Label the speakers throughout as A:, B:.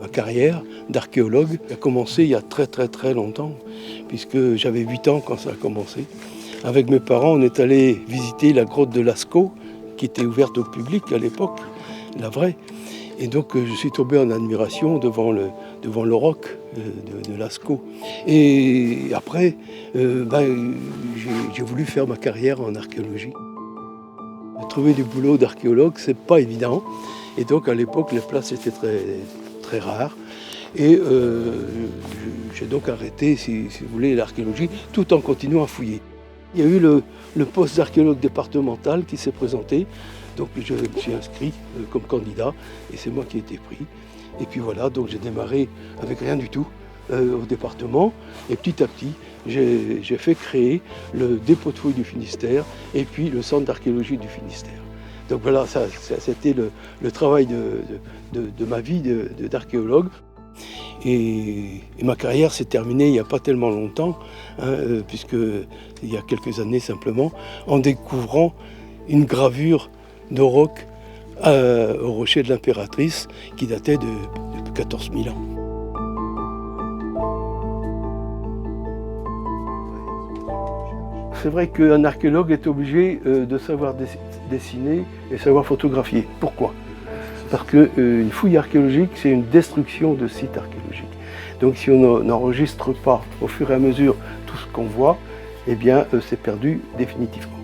A: Ma carrière d'archéologue a commencé il y a très longtemps, puisque j'avais 8 ans quand ça a commencé. Avec mes parents, on est allé visiter la grotte de Lascaux, qui était ouverte au public à l'époque, la vraie. Et donc je suis tombé en admiration devant le roc de Lascaux. Et après, j'ai voulu faire ma carrière en archéologie. Trouver du boulot d'archéologue, c'est pas évident. Et donc à l'époque, les places étaient très rares. Et j'ai donc arrêté, si vous voulez, l'archéologie, tout en continuant à fouiller. Il y a eu le poste d'archéologue départemental qui s'est présenté. Donc je me suis inscrit comme candidat et c'est moi qui ai été pris. Et puis voilà, donc j'ai démarré avec rien du tout au département. Et petit à petit, j'ai fait créer le dépôt de fouilles du Finistère et puis le centre d'archéologie du Finistère. Donc voilà, ça c'était le travail de ma vie d'archéologue. Et ma carrière s'est terminée il n'y a pas tellement longtemps, puisque il y a quelques années simplement, en découvrant une gravure de roc au rocher de l'Impératrice qui datait de 14 000 ans. C'est vrai qu'un archéologue est obligé de savoir dessiner et savoir photographier. Pourquoi ? Parce qu'une fouille archéologique, c'est une destruction de sites archéologiques. Donc si on n'enregistre pas au fur et à mesure tout ce qu'on voit, eh bien c'est perdu définitivement.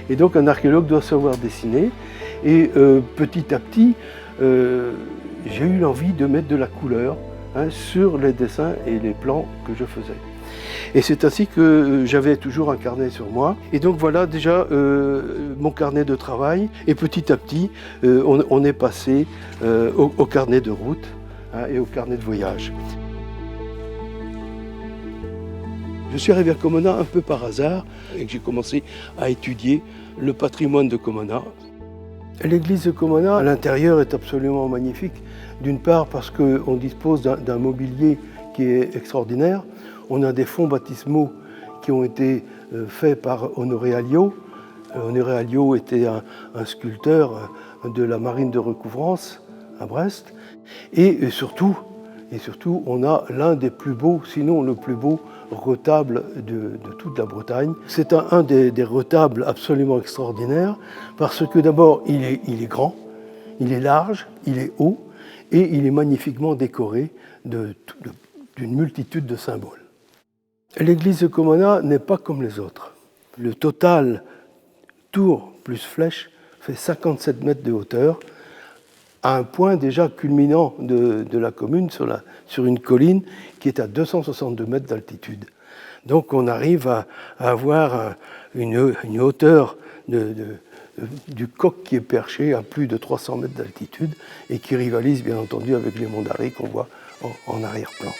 A: Et donc un archéologue doit savoir dessiner. Et petit à petit, j'ai eu l'envie de mettre de la couleur sur les dessins et les plans que je faisais. Et c'est ainsi que j'avais toujours un carnet sur moi. Et donc voilà déjà mon carnet de travail. Et petit à petit, on est passé au carnet de route et au carnet de voyage. Je suis arrivé à Comona un peu par hasard et j'ai commencé à étudier le patrimoine de Comona. L'église de Comona, à l'intérieur, est absolument magnifique. D'une part parce qu'on dispose d'un mobilier qui est extraordinaire. On a des fonds baptismaux qui ont été faits par Honoré Alliot. Honoré Alliot était un sculpteur de la marine de recouvrance à Brest. Et surtout, on a l'un des plus beaux, sinon le plus beau retable de toute la Bretagne. C'est un des retables absolument extraordinaires parce que d'abord, il est grand, il est large, il est haut et il est magnifiquement décoré d'une multitude de symboles. L'église de Comona n'est pas comme les autres. Le total tour plus flèche fait 57 mètres de hauteur, à un point déjà culminant de la commune sur une colline qui est à 262 mètres d'altitude. Donc on arrive à avoir une hauteur du coq qui est perché à plus de 300 mètres d'altitude et qui rivalise bien entendu avec les monts d'Arrée qu'on voit en arrière-plan.